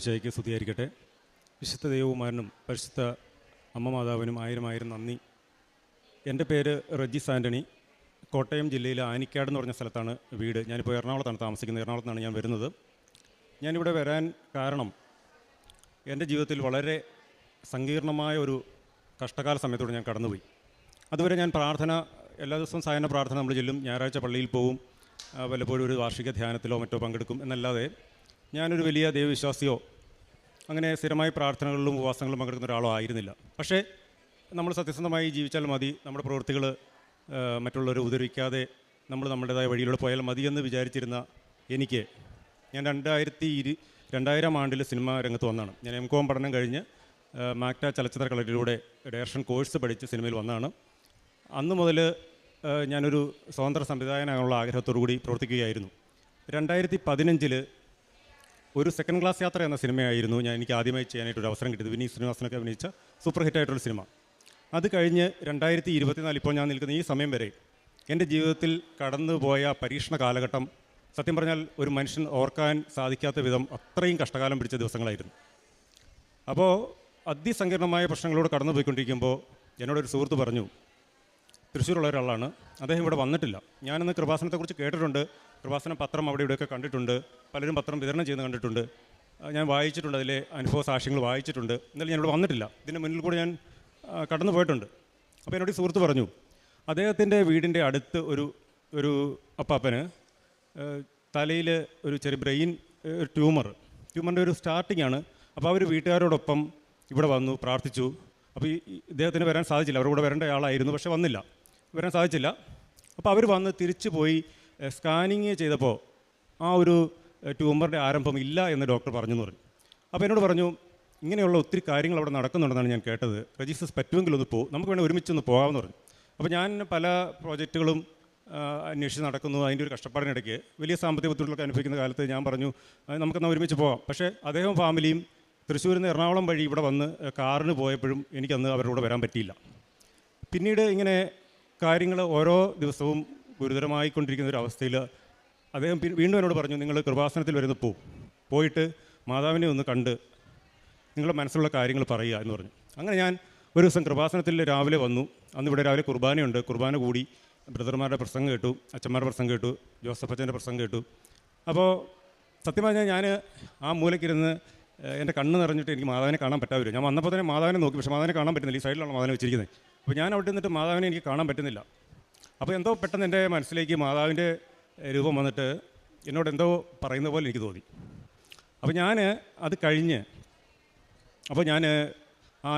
ശയ്ക്ക് സ്തുതിയായിരിക്കട്ടെ. വിശുദ്ധ ദൈവകുമാരനും പരിശുദ്ധ അമ്മ മാതാവിനും ആയിരം ആയിരം നന്ദി. എൻ്റെ പേര് റജീസ് ആൻ്റണി. കോട്ടയം ജില്ലയിലെ ആനിക്കാട് എന്ന് പറഞ്ഞ സ്ഥലത്താണ് വീട്. ഞാനിപ്പോൾ എറണാകുളത്താണ് താമസിക്കുന്നത്. എറണാകുളത്താണ് ഞാൻ വരുന്നത്. ഞാനിവിടെ വരാൻ കാരണം എൻ്റെ ജീവിതത്തിൽ വളരെ സങ്കീർണമായ ഒരു കഷ്ടകാല സമയത്തോടെ ഞാൻ കടന്നുപോയി. അതുവരെ ഞാൻ പ്രാർത്ഥന എല്ലാ ദിവസവും സായന പ്രാർത്ഥന നമ്മൾ ചെല്ലും, ഞായറാഴ്ച പള്ളിയിൽ പോവും, വല്ലപ്പോഴും ഒരു വാർഷിക ധ്യാനത്തിലോ മറ്റോ പങ്കെടുക്കും എന്നല്ലാതെ ഞാനൊരു വലിയ ദൈവവിശ്വാസിയോ അങ്ങനെ സ്ഥിരമായി പ്രാർത്ഥനകളിലും ഉപവാസങ്ങളിലും പങ്കെടുക്കുന്ന ഒരാളോ ആയിരുന്നില്ല. പക്ഷേ നമ്മൾ സത്യസന്ധമായി ജീവിച്ചാൽ മതി, നമ്മുടെ പ്രവൃത്തികൾ മറ്റുള്ളവരെ ഉദ്ധരിക്കാതെ നമ്മൾ നമ്മുടേതായ വഴിയിലൂടെ പോയാൽ മതി എന്ന് വിചാരിച്ചിരുന്ന എനിക്ക്, ഞാൻ 2000 ആണ്ടിൽ സിനിമാ രംഗത്ത് വന്നതാണ്. ഞാൻ M.Com പഠനം കഴിഞ്ഞ് മാക്ട ചലച്ചിത്ര കളരിയിലൂടെ ഡയറക്ഷൻ കോഴ്സ് പഠിച്ച് സിനിമയിൽ വന്നതാണ്. അന്ന് മുതൽ ഞാനൊരു സ്വതന്ത്ര സംവിധായകനാകാനുള്ള ആഗ്രഹത്തോടു കൂടി പ്രവർത്തിക്കുകയായിരുന്നു. 2015 ഒരു സെക്കൻഡ് ക്ലാസ് യാത്ര എന്ന സിനിമയായിരുന്നു എനിക്ക് ആദ്യമായി ചെയ്യാനായിട്ടൊരു അവസരം കിട്ടിയത്. വിനീത് ശ്രീനിവാസനൊക്കെ അഭിനയിച്ച സൂപ്പർ ഹിറ്റായിട്ടൊരു സിനിമ. അത് കഴിഞ്ഞ് 2024 ഇപ്പോൾ ഞാൻ നിൽക്കുന്ന ഈ സമയം വരെ എൻ്റെ ജീവിതത്തിൽ കടന്നുപോയ പരീക്ഷണ കാലഘട്ടം സത്യം പറഞ്ഞാൽ ഒരു മനുഷ്യൻ ഓർക്കാൻ സാധിക്കാത്ത വിധം അത്രയും കഷ്ടകാലം പിടിച്ച ദിവസങ്ങളായിരുന്നു. അപ്പോൾ അതിസങ്കീർണമായ പ്രശ്നങ്ങളോട് കടന്നു പോയിക്കൊണ്ടിരിക്കുമ്പോൾ എന്നോടൊരു സുഹൃത്ത് പറഞ്ഞു, തൃശ്ശൂരുള്ള ഒരാളാണ്, അദ്ദേഹം ഇവിടെ വന്നിട്ടില്ല. ഞാനിന്ന് കൃപാസനത്തെക്കുറിച്ച് കേട്ടിട്ടുണ്ട്, കൃപാസന പത്രം അവിടെ ഇവിടെയൊക്കെ കണ്ടിട്ടുണ്ട്, പലരും പത്രം വിതരണം ചെയ്യുന്നത് കണ്ടിട്ടുണ്ട്, ഞാൻ വായിച്ചിട്ടുണ്ട്, അതിലെ അനുഭവ സാക്ഷ്യങ്ങൾ വായിച്ചിട്ടുണ്ട്, എന്നാലും ഞാനിവിടെ വന്നിട്ടില്ല. ഇതിൻ്റെ മുന്നിൽ കൂടെ ഞാൻ കടന്നു പോയിട്ടുണ്ട്. അപ്പോൾ എന്നോട് സുഹൃത്ത് പറഞ്ഞു, അദ്ദേഹത്തിൻ്റെ വീടിൻ്റെ അടുത്ത് ഒരു അപ്പാപ്പന് തലയിൽ ഒരു ചെറിയ ബ്രെയിൻ ട്യൂമറിൻ്റെ ഒരു സ്റ്റാർട്ടിംഗ് ആണ്. അപ്പോൾ അവർ വീട്ടുകാരോടൊപ്പം ഇവിടെ വന്നു, പ്രാർത്ഥിച്ചു. അപ്പോൾ ഇദ്ദേഹത്തിന് വരാൻ സാധിച്ചില്ല, അവരുടെ കൂടെ വരേണ്ട ആളായിരുന്നു, പക്ഷേ വരാൻ സാധിച്ചില്ല. അപ്പോൾ അവർ വന്ന് തിരിച്ചു പോയി സ്കാനിങ് ചെയ്തപ്പോൾ ആ ഒരു ട്യൂമറിൻ്റെ ആരംഭം ഇല്ല എന്ന് ഡോക്ടർ പറഞ്ഞു. അപ്പോൾ എന്നോട് പറഞ്ഞു, ഇങ്ങനെയുള്ള ഒത്തിരി കാര്യങ്ങൾ അവിടെ നടക്കുന്നുണ്ടെന്നാണ് ഞാൻ കേട്ടത്, രജിസ്റ്റർ പറ്റുമെങ്കിൽ ഒന്ന് നമുക്ക് വേണമെങ്കിൽ ഒരുമിച്ചൊന്ന് പോകാമെന്ന് പറഞ്ഞു. അപ്പോൾ ഞാൻ പല പ്രോജക്റ്റുകളും അന്വേഷിച്ച് നടക്കുന്നു. അതിൻ്റെ ഒരു കഷ്ടപ്പാടിനിടയ്ക്ക് വലിയ സാമ്പത്തിക ബുദ്ധിമുട്ടുകളൊക്കെ അനുഭവിക്കുന്ന കാലത്ത് ഞാൻ പറഞ്ഞു, നമുക്കെന്നാൽ ഒരുമിച്ച് പോകാം. പക്ഷേ അദ്ദേഹം ഫാമിലിയും തൃശ്ശൂരിൽ നിന്ന് എറണാകുളം വഴി ഇവിടെ വന്ന് കാറിന് പോയപ്പോഴും എനിക്കന്ന് അവരുടെ കൂടെ വരാൻ പറ്റിയില്ല. പിന്നീട് ഇങ്ങനെ കാര്യങ്ങൾ ഓരോ ദിവസവും ഗുരുതരമായിക്കൊണ്ടിരിക്കുന്ന ഒരു അവസ്ഥയിൽ അദ്ദേഹം വീണ്ടും എന്നോട് പറഞ്ഞു, നിങ്ങൾ കൃപാസനത്തിൽ വരുന്ന പോയിട്ട് മാതാവിനെ ഒന്ന് കണ്ട് നിങ്ങളുടെ മനസ്സിലുള്ള കാര്യങ്ങൾ പറയുക എന്ന് പറഞ്ഞു. അങ്ങനെ ഞാൻ ഒരു ദിവസം കൃപാസനത്തിൽ രാവിലെ വന്നു. അന്ന് ഇവിടെ രാവിലെ കുർബാനയുണ്ട്. കുർബാന കൂടി ബ്രദർമാരുടെ പ്രസംഗം കേട്ടു, അച്ഛന്മാരുടെ പ്രസംഗം കേട്ടു, ജോസഫ് അച്ഛൻ്റെ പ്രസംഗം കേട്ടു. അപ്പോൾ സത്യം പറഞ്ഞാൽ ഞാൻ ആ മൂലയ്ക്കിരുന്ന് എൻ്റെ കണ്ണ് നിറഞ്ഞിട്ട് എനിക്ക് മാതാവിനെ കാണാൻ പറ്റാതെ. ഞാൻ വന്നപ്പോൾ തന്നെ മാതാവിനെ നോക്കി, പക്ഷേ മാതാവിനെ കാണാൻ പറ്റുന്നില്ല. ഈ സൈഡിലാണ് മാതാവിനെ വെച്ചിരിക്കുന്നത്. അപ്പോൾ ഞാൻ അവിടെ നിന്നിട്ട് മാതാവിനെ എനിക്ക് കാണാൻ പറ്റുന്നില്ല. അപ്പോൾ എന്തോ പെട്ടെന്ന് എൻ്റെ മനസ്സിലേക്ക് മാതാവിൻ്റെ രൂപം വന്നിട്ട് എന്നോട് എന്തോ പറയുന്ന പോലെ എനിക്ക് തോന്നി. അപ്പോൾ ഞാൻ അത് കഴിഞ്ഞ്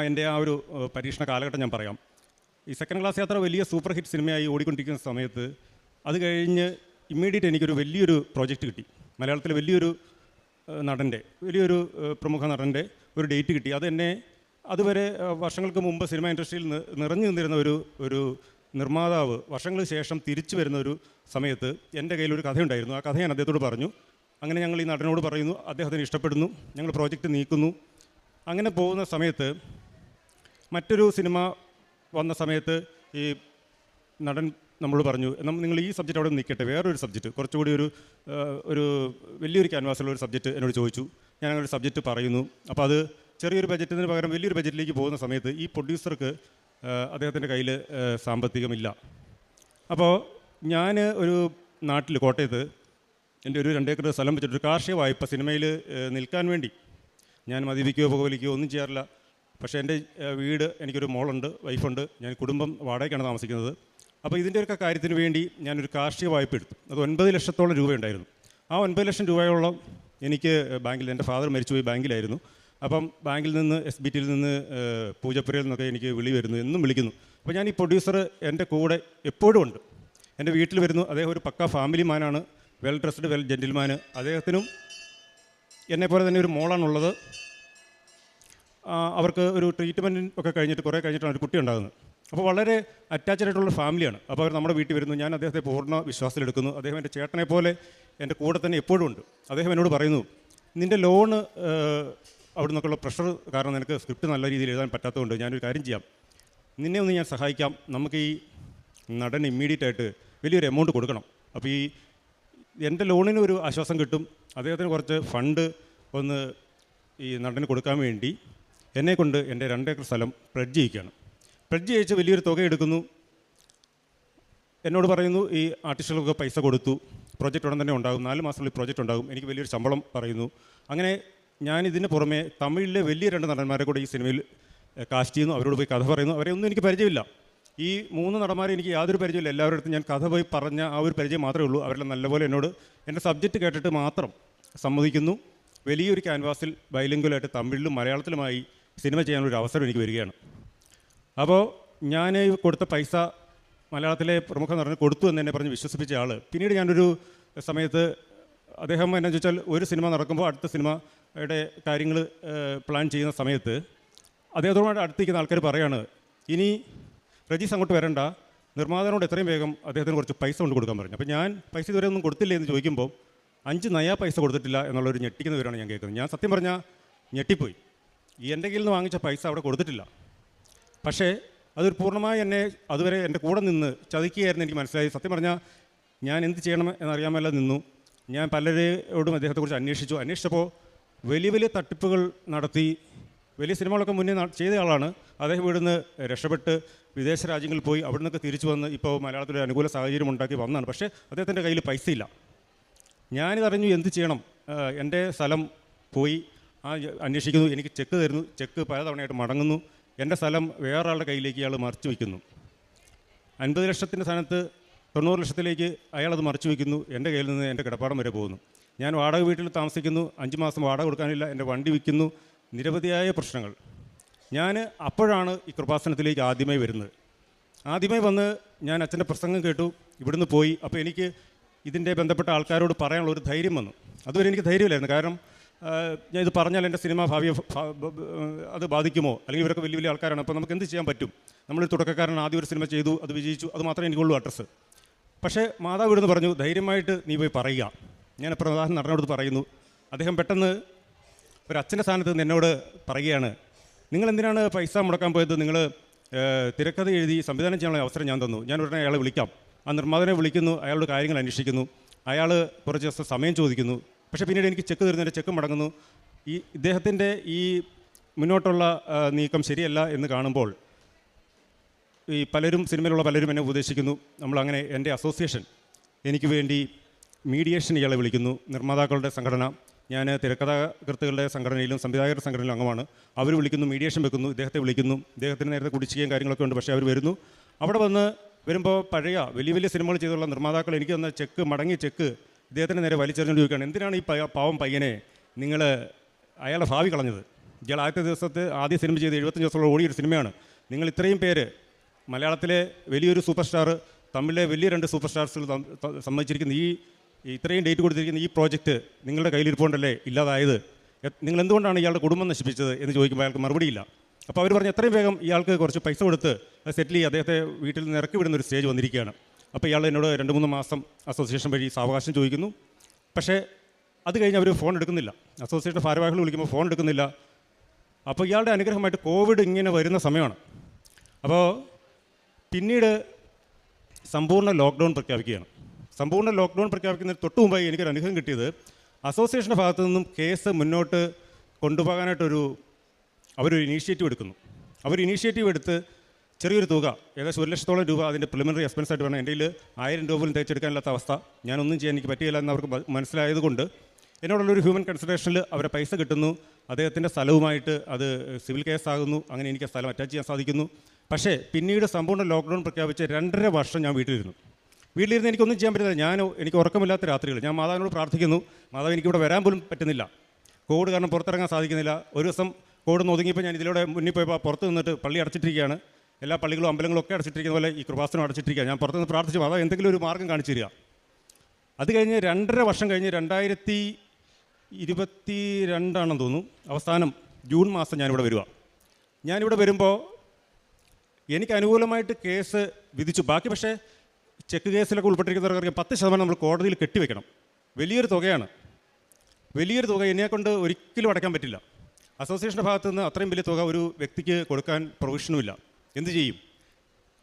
എൻ്റെ ആ ഒരു പരീക്ഷണ കാലഘട്ടം ഞാൻ പറയാം. ഈ സെക്കൻഡ് ക്ലാസ് യാത്ര വലിയ സൂപ്പർ ഹിറ്റ് സിനിമയായി ഓടിക്കൊണ്ടിരിക്കുന്ന സമയത്ത് അത് കഴിഞ്ഞ് ഇമ്മീഡിയറ്റ് എനിക്കൊരു വലിയൊരു പ്രോജക്റ്റ് കിട്ടി. മലയാളത്തിലെ വലിയൊരു പ്രമുഖ നടൻ്റെ ഒരു ഡേറ്റ് കിട്ടി. അതെന്നെ അതുവരെ വർഷങ്ങൾക്ക് മുമ്പ് സിനിമ ഇൻഡസ്ട്രിയിൽ നിറഞ്ഞു നിന്നിരുന്ന ഒരു നിർമ്മാതാവ് വർഷങ്ങൾക്ക് ശേഷം തിരിച്ചു വരുന്ന ഒരു സമയത്ത് എൻ്റെ കയ്യിലൊരു കഥയുണ്ടായിരുന്നു. ആ കഥ ഞാൻ അദ്ദേഹത്തോട് പറഞ്ഞു. അങ്ങനെ ഞങ്ങൾ ഈ നടനോട് പറയുന്നു, അദ്ദേഹത്തിന് ഇഷ്ടപ്പെടുന്നു, ഞങ്ങൾ പ്രോജക്റ്റ് നീക്കുന്നു. അങ്ങനെ പോകുന്ന സമയത്ത് മറ്റൊരു സിനിമ വന്ന സമയത്ത് ഈ നടൻ നമ്മളോട് പറഞ്ഞു, നിങ്ങൾ ഈ സബ്ജക്റ്റ് അവിടെ നിൽക്കട്ടെ, വേറൊരു സബ്ജക്റ്റ് കുറച്ചുകൂടി ഒരു വലിയൊരു ക്യാൻവാസുള്ള ഒരു സബ്ജക്റ്റ് എന്നോട് ചോദിച്ചു. ഞാൻ അങ്ങനെ ഒരു സബ്ജക്റ്റ് പറയുന്നു. അപ്പോൾ അത് ചെറിയൊരു ബജറ്റിന് പകരം വലിയൊരു ബജറ്റിലേക്ക് പോകുന്ന സമയത്ത് ഈ പ്രൊഡ്യൂസർക്ക് അദ്ദേഹത്തിൻ്റെ കയ്യിൽ സാമ്പത്തികമില്ല. അപ്പോൾ ഞാൻ ഒരു നാട്ടിൽ കോട്ടയത്ത് എൻ്റെ ഒരു 2 ഏക്കർ സ്ഥലം വെച്ചിട്ടൊരു കാർഷിക വായ്പ സിനിമയിൽ നിൽക്കാൻ വേണ്ടി, ഞാൻ മദ്യപിക്കുകയോ പുകവലിക്കുകയോ ഒന്നും ചെയ്യാറില്ല. പക്ഷേ എൻ്റെ വീട്, എനിക്കൊരു മോളുണ്ട്, വൈഫുണ്ട്, ഞാൻ കുടുംബം വാടകയ്ക്കാണ് താമസിക്കുന്നത്. അപ്പോൾ ഇതിൻ്റെ ഒക്കെ കാര്യത്തിന് വേണ്ടി ഞാനൊരു കാർഷിക വായ്പ എടുത്തു. അത് 9 ലക്ഷത്തോളം രൂപയുണ്ടായിരുന്നു. ആ 9 ലക്ഷം രൂപയോളം എനിക്ക് ബാങ്കിൽ, എൻ്റെ ഫാദർ മരിച്ചുപോയി ബാങ്കിലായിരുന്നു. അപ്പം ബാങ്കിൽ നിന്ന് SBTയിൽ നിന്ന് പൂജപ്പുരയിൽ നിന്നൊക്കെ എനിക്ക് വിളി വരുന്നു, എന്നും വിളിക്കുന്നു. അപ്പോൾ ഞാൻ ഈ പ്രൊഡ്യൂസർ എൻ്റെ കൂടെ എപ്പോഴും ഉണ്ട്, എൻ്റെ വീട്ടിൽ വരുന്നു. അദ്ദേഹം ഒരു പക്ക ഫാമിലി മാനാണ്, വെൽ ഡ്രസ്ഡ്, വെൽ ജെൻറ്റിൽമാൻ. അദ്ദേഹത്തിനും എന്നെപ്പോലെ തന്നെ ഒരു മോളാണുള്ളത്. അവർക്ക് ഒരു ട്രീറ്റ്മെൻറ്റ് ഒക്കെ കുറേ കഴിഞ്ഞിട്ടാണ് ഒരു കുട്ടി ഉണ്ടാകുന്നത്. അപ്പോൾ വളരെ അറ്റാച്ച്ഡ് ആയിട്ടുള്ള ഫാമിലിയാണ്. അപ്പോൾ അവർ നമ്മുടെ വീട്ടിൽ വരുന്നു. ഞാൻ അദ്ദേഹത്തെ പൂർണ്ണ വിശ്വാസത്തിലെടുക്കുന്നു. അദ്ദേഹം എൻ്റെ ചേട്ടനെ പോലെ എൻ്റെ കൂടെ തന്നെ എപ്പോഴും ഉണ്ട്. അദ്ദേഹം എന്നോട് പറയുന്നു, നിൻ്റെ ലോണ് അവിടെ നിന്നൊക്കെയുള്ള പ്രഷർ കാരണം നിനക്ക് സ്ക്രിപ്റ്റ് നല്ല രീതിയിൽ എഴുതാൻ പറ്റാത്തതുകൊണ്ട് ഞാനൊരു കാര്യം ചെയ്യാം, നിന്നെ ഒന്ന് ഞാൻ സഹായിക്കാം. നമുക്ക് ഈ നടന് ഇമ്മീഡിയറ്റ് ആയിട്ട് വലിയൊരു എമൗണ്ട് കൊടുക്കണം. അപ്പോൾ എൻ്റെ ലോണിന് ഒരു ആശ്വാസം കിട്ടും, അദ്ദേഹത്തിന് കുറച്ച് ഫണ്ട് ഒന്ന് ഈ നടന് കൊടുക്കാൻ വേണ്ടി എന്നെക്കൊണ്ട് എൻ്റെ 2 ഏക്കർ സ്ഥലം പ്ലഡ്ജ് ചെയ്യിക്കുകയാണ്. പ്ലഡ്ജ് ചെയ്യിച്ച് വലിയൊരു തുക എടുക്കുന്നു. എന്നോട് പറയുന്നു ഈ ആർട്ടിസ്റ്റുകൾക്ക് പൈസ കൊടുത്തു, പ്രോജക്റ്റ് ഉടൻ തന്നെ ഉണ്ടാകും, 4 മാസത്തിനുള്ളിൽ പ്രോജക്റ്റ് ഉണ്ടാകും, എനിക്ക് വലിയൊരു ശമ്പളം പറയുന്നു. അങ്ങനെ ഞാനിതിന് പുറമെ തമിഴിലെ വലിയ 2 നടന്മാരെ കൂടെ ഈ സിനിമയിൽ കാസ്റ്റ് ചെയ്യുന്നു. അവരോട് പോയി കഥ പറയുന്നു. അവരെ ഒന്നും എനിക്ക് പരിചയമില്ല. ഈ 3 നടന്മാരെ എനിക്ക് യാതൊരു പരിചയമില്ല. എല്ലാവരുടെ അടുത്തും ഞാൻ കഥ പോയി പറഞ്ഞ ആ ഒരു പരിചയം മാത്രമേ ഉള്ളൂ. അവരെല്ലാം നല്ലപോലെ എന്നോട് എൻ്റെ സബ്ജക്റ്റ് കേട്ടിട്ട് മാത്രം സമ്മതിക്കുന്നു. വലിയൊരു ക്യാൻവാസിൽ ബൈലിംഗ്വലായിട്ട് തമിഴിലും മലയാളത്തിലുമായി സിനിമ ചെയ്യാനൊരു അവസരം എനിക്ക് വരികയാണ്. അപ്പോൾ ഞാൻ കൊടുത്ത പൈസ മലയാളത്തിലെ പ്രമുഖ നടന് കൊടുത്തു എന്ന് എന്നെ പറഞ്ഞ് വിശ്വസിപ്പിച്ച ആൾ പിന്നീട് ഞാനൊരു സമയത്ത് അദ്ദേഹം എന്നു ചോദിച്ചാൽ ഒരു സിനിമ നടക്കുമ്പോൾ അടുത്ത സിനിമയുടെ കാര്യങ്ങൾ പ്ലാൻ ചെയ്യുന്ന സമയത്ത് അദ്ദേഹത്തോട് അടുത്തിരിക്കുന്ന ആൾക്കാർ പറയാണ്, ഇനി റജീസ് അങ്ങോട്ട് വരണ്ട, നിർമ്മാതാവിനോട് എത്രയും വേഗം അദ്ദേഹത്തിന് കുറച്ച് പൈസ കൊണ്ട് കൊടുക്കാൻ പറഞ്ഞു. അപ്പോൾ ഞാൻ പൈസ ഇതുവരെ ഒന്നും കൊടുത്തില്ലേ എന്ന് ചോദിക്കുമ്പോൾ 5 നയാ പൈസ കൊടുത്തിട്ടില്ല എന്നുള്ളൊരു ഞെട്ടിക്കുന്ന വിവരമാണ് ഞാൻ കേൾക്കുന്നത്. ഞാൻ സത്യം പറഞ്ഞാൽ ഞെട്ടിപ്പോയി. എൻ്റെ കയ്യിൽ നിന്ന് വാങ്ങിച്ച പൈസ അവിടെ കൊടുത്തിട്ടില്ല. പക്ഷേ അതൊരു പൂർണ്ണമായി എന്നെ അതുവരെ എൻ്റെ കൂടെ നിന്ന് ചതിക്കുകയായിരുന്നു എനിക്ക് മനസ്സിലായി. സത്യം പറഞ്ഞാൽ ഞാൻ എന്ത് ചെയ്യണം എന്നറിയാമല്ല നിന്നു. ഞാൻ പലരോടും അദ്ദേഹത്തെക്കുറിച്ച് അന്വേഷിച്ചപ്പോൾ വലിയ വലിയ തട്ടിപ്പുകൾ നടത്തി വലിയ സിനിമകളൊക്കെ മുന്നേ ചെയ്ത ആളാണ്. അദ്ദേഹം ഇവിടുന്ന് രക്ഷപ്പെട്ട് വിദേശ രാജ്യങ്ങളിൽ പോയി അവിടെ നിന്നൊക്കെ തിരിച്ചു വന്ന് ഇപ്പോൾ മലയാളത്തിലൊരു അനുകൂല സാഹചര്യം ഉണ്ടാക്കി വന്നതാണ്. പക്ഷേ അദ്ദേഹത്തിൻ്റെ കയ്യിൽ പൈസയില്ല. ഞാനിതറിഞ്ഞു എന്ത് ചെയ്യണം. എൻ്റെ സ്ഥലം പോയി അന്വേഷിക്കുന്നു. എനിക്ക് ചെക്ക് തരുന്നു. ചെക്ക് പലതവണയായിട്ട് മടങ്ങുന്നു. എൻ്റെ സ്ഥലം വേറൊരാളുടെ കയ്യിലേക്ക് ഇയാൾ മറിച്ചു വയ്ക്കുന്നു. 50 ലക്ഷത്തിൻ്റെ സ്ഥാനത്ത് 90 ലക്ഷത്തിലേക്ക് അയാളത് മറിച്ചു വയ്ക്കുന്നു. എൻ്റെ കയ്യിൽ നിന്ന് എൻ്റെ കിടപ്പാടം വരെ പോകുന്നു. ഞാൻ വാടക വീട്ടിൽ താമസിക്കുന്നു. 5 മാസം വാടക കൊടുക്കാനില്ല. എൻ്റെ വണ്ടി വിൽക്കുന്നു. നിരവധിയായ പ്രശ്നങ്ങൾ. ഞാൻ അപ്പോഴാണ് ഈ കൃപാസനത്തിലേക്ക് ആദ്യമായി വരുന്നത്. ആദ്യമായി വന്ന് ഞാൻ അച്ഛൻ്റെ പ്രസംഗം കേട്ടു. ഇവിടുന്ന് പോയി. അപ്പോൾ എനിക്ക് ഇതിൻ്റെ ബന്ധപ്പെട്ട ആൾക്കാരോട് പറയാനുള്ള ഒരു ധൈര്യം വന്നു. അതുവരെ എനിക്ക് ധൈര്യമില്ലായിരുന്നു. കാരണം ഞാൻ ഇത് പറഞ്ഞാൽ എൻ്റെ സിനിമ ഭാവിയെ അത് ബാധിക്കുമോ, അല്ലെങ്കിൽ ഇവരൊക്കെ വലിയ വലിയ ആൾക്കാരാണ്, അപ്പോൾ നമുക്ക് എന്ത് ചെയ്യാൻ പറ്റും. നമ്മളൊരു തുടക്കക്കാരൻ ആദ്യം ഒരു സിനിമ ചെയ്തു, അത് വിജയിച്ചു, അത് മാത്രമേ എനിക്കുള്ളൂ അഡ്രസ്സ്. പക്ഷേ മാതാവ് ഇവിടുന്ന് പറഞ്ഞു, ധൈര്യമായിട്ട് നീ പോയി പറയുക. ഞാൻ പ്രധാന നടനോട് പറയുന്നു. അദ്ദേഹം പെട്ടെന്ന് ഒരു അച്ഛൻ്റെ സ്ഥാനത്ത് നിന്ന് എന്നോട് പറയുകയാണ്, നിങ്ങളെന്തിനാണ് പൈസ മുടക്കാൻ പോയത്, നിങ്ങൾ തിരക്കഥ എഴുതി സംവിധാനം ചെയ്യാനുള്ള അവസരം ഞാൻ തന്നു. ഞാൻ ഉടനെ അയാളെ വിളിക്കാം. ആ നിർമ്മാതാവിനെ വിളിക്കുന്നു. അയാളുടെ കാര്യങ്ങൾ അന്വേഷിക്കുന്നു. അയാൾ കുറച്ച് ദിവസം സമയം ചോദിക്കുന്നു. പക്ഷേ പിന്നീട് എനിക്ക് ചെക്ക് തരുന്നതിൻ്റെ ചെക്ക് മടങ്ങുന്നു. ഇദ്ദേഹത്തിൻ്റെ ഈ മുന്നോട്ടുള്ള നീക്കം ശരിയല്ല എന്ന് കാണുമ്പോൾ ഈ സിനിമയിലുള്ള പലരും എന്നെ ഉപദേശിക്കുന്നു. നമ്മളങ്ങനെ എൻ്റെ അസോസിയേഷൻ എനിക്ക് വേണ്ടി മീഡിയേഷൻ ഇയാളെ വിളിക്കുന്നു. നിർമ്മാതാക്കളുടെ സംഘടന, ഞാൻ തിരക്കഥാകൃത്തുക്കളുടെ സംഘടനയിലും സംവിധായകരുടെ സംഘടനയിലും അംഗമാണ്. അവർ വിളിക്കുന്നു, മീഡിയേഷൻ വെക്കുന്നു, ഇദ്ദേഹത്തെ വിളിക്കുന്നു. ഇദ്ദേഹത്തിന് നേരത്തെ കുടിശ്ശികയും കാര്യങ്ങളൊക്കെ ഉണ്ട്. പക്ഷേ അവർ വരുന്നു. അവിടെ വരുമ്പോൾ പഴയ വലിയ വലിയ സിനിമകൾ ചെയ്തുള്ള നിർമ്മാതാക്കൾ എനിക്ക് തന്ന ചെക്ക് മടങ്ങിയ ചെക്ക് ഇദ്ദേഹത്തിന് നേരെ വലിച്ചെറിഞ്ഞുകൊണ്ട് ചോദിക്കുകയാണ്, എന്തിനാണ് ഈ പാവം പയ്യനെ നിങ്ങൾ അയാളുടെ ഭാവി കളഞ്ഞത്? ഇയാൾ ആദ്യ സിനിമ ചെയ്ത് 75 ദിവസത്തോളം ഓടിയൊരു സിനിമയാണ്. നിങ്ങൾ ഇത്രയും പേര്, മലയാളത്തിലെ വലിയൊരു സൂപ്പർ സ്റ്റാർ, തമിഴിലെ വലിയ 2 സൂപ്പർ സ്റ്റാർസുകൾ സമ്മതിച്ചിരിക്കുന്ന ഇത്രയും ഡേറ്റ് കൊടുത്തിരിക്കുന്ന ഈ പ്രോജക്റ്റ് നിങ്ങളുടെ കയ്യിലിരിപ്പുണ്ടല്ലേ ഇല്ലാതായത്? നിങ്ങൾ എന്തുകൊണ്ടാണ് ഇയാളുടെ കുടുംബം നശിപ്പിച്ചത് എന്ന് ചോദിക്കുമ്പോൾ അയാൾക്ക് മറുപടിയില്ല. അപ്പോൾ അവർ പറഞ്ഞു, എത്രയും വേഗം ഇയാൾക്ക് കുറച്ച് പൈസ കൊടുത്ത് സെറ്റിൽ ചെയ്ത് അദ്ദേഹത്തെ വീട്ടിൽ നിന്ന് ഇറക്കി വിടുന്നൊരു സ്റ്റേജ് വന്നിരിക്കുകയാണ്. അപ്പോൾ ഇയാൾ എന്നോട് 2-3 മാസം അസോസിയേഷൻ വഴി സാവകാശം ചോദിക്കുന്നു. പക്ഷേ അത് കഴിഞ്ഞ് അവർ ഫോൺ എടുക്കുന്നില്ല. അസോസിയേഷൻ ഭാരവാഹികൾ വിളിക്കുമ്പോൾ ഫോൺ എടുക്കുന്നില്ല. അപ്പോൾ ഇയാളുടെ അനുഗ്രഹമായിട്ട് കോവിഡ് ഇങ്ങനെ വരുന്ന സമയമാണ്. അപ്പോൾ പിന്നീട് സമ്പൂർണ്ണ ലോക്ക്ഡൗൺ പ്രഖ്യാപിക്കുകയാണ്. സമ്പൂർണ്ണ ലോക്ക്ഡൗൺ പ്രഖ്യാപിക്കുന്നതിന് തൊട്ട് മുമ്പായി എനിക്കൊരു അനുഗ്രഹം കിട്ടിയത്, അസോസിയേഷൻ്റെ ഭാഗത്തു നിന്നും കേസ് മുന്നോട്ട് കൊണ്ടുപോകാനായിട്ടൊരു അവരൊരു ഇനീഷ്യേറ്റീവ് എടുക്കുന്നു. അവർ ഇനീഷ്യേറ്റീവ് എടുത്ത് ചെറിയൊരു തുക, ഏകദേശം 1 ലക്ഷത്തോളം രൂപ അതിൻ്റെ പ്രിലിമിനറി എക്സ്പെൻസ് ആയിട്ട് വേണം. എൻ്റെ കയ്യിൽ 1000 രൂപ പോലും തേച്ചെടുക്കാനില്ലാത്ത അവസ്ഥ, ഞാനൊന്നും ചെയ്യാൻ എനിക്ക് പറ്റിയില്ല എന്ന് അവർക്ക് മനസ്സിലായതുകൊണ്ട് എന്നോടുള്ളൊരു ഹ്യൂമൻ കൺസിഡറേഷനിൽ അവരെ പൈസ കിട്ടുന്നു. അദ്ദേഹത്തിൻ്റെ സ്ഥലവുമായിട്ട് അത് സിവിൽ കേസാകുന്നു. അങ്ങനെ എനിക്ക് സ്ഥലം അറ്റാച്ച് ചെയ്യാൻ സാധിക്കുന്നു. പക്ഷേ പിന്നീട് സമ്പൂർണ്ണ ലോക്ക്ഡൗൺ പ്രഖ്യാപിച്ച് 2.5 വർഷം ഞാൻ വീട്ടിലിരുന്ന് എനിക്കൊന്നും ചെയ്യാൻ പറ്റുന്നില്ല. എനിക്ക് ഉറക്കമില്ലാത്ത രാത്രികൾ. ഞാൻ മാതാവിനോട് പ്രാർത്ഥിക്കുന്നു, മാതാവ് എനിക്കിവിടെ വരാൻ പോലും പറ്റുന്നില്ല, കോവിഡ് കാരണം പുറത്തിറങ്ങാൻ സാധിക്കുന്നില്ല. ഒരു ദിവസം കോവിഡ് ഒതുങ്ങിയപ്പോൾ ഞാൻ ഇതിലൂടെ മുന്നിൽ പോയപ്പോൾ പുറത്ത് നിന്നിട്ട് പള്ളി അടച്ചിട്ടിരിക്കുകയാണ്. എല്ലാ പള്ളികളും അമ്പലങ്ങളും ഒക്കെ അടച്ചിട്ടിരിക്കുന്ന പോലെ ഈ കൃപാസനം അടച്ചിട്ടിരിക്കുക. ഞാൻ പുറത്തുനിന്ന് പ്രാർത്ഥിച്ചു, മാതാവ് എന്തെങ്കിലും ഒരു മാർഗ്ഗം കാണിച്ചു തരിക. അത് കഴിഞ്ഞ് 2.5 വർഷം കഴിഞ്ഞ് 2022 തോന്നുന്നു, അവസാനം ജൂൺ മാസം ഞാനിവിടെ വരിക. ഞാനിവിടെ വരുമ്പോൾ എനിക്ക് അനുകൂലമായിട്ട് കേസ് വിധിച്ചു. ബാക്കി പക്ഷേ ചെക്ക് കേസിലൊക്കെ ഉൾപ്പെട്ടിരിക്കുന്നവർക്ക് 10% നമ്മൾ കോടതിയിൽ കെട്ടിവെക്കണം. വലിയൊരു തുകയാണ്. വലിയൊരു തുക എന്നെക്കൊണ്ട് ഒരിക്കലും അടയ്ക്കാൻ പറ്റില്ല. അസോസിയേഷൻ്റെ ഭാഗത്തു നിന്ന് അത്രയും വലിയ തുക ഒരു വ്യക്തിക്ക് കൊടുക്കാൻ പ്രൊവിഷനുമില്ല. എന്ത് ചെയ്യും?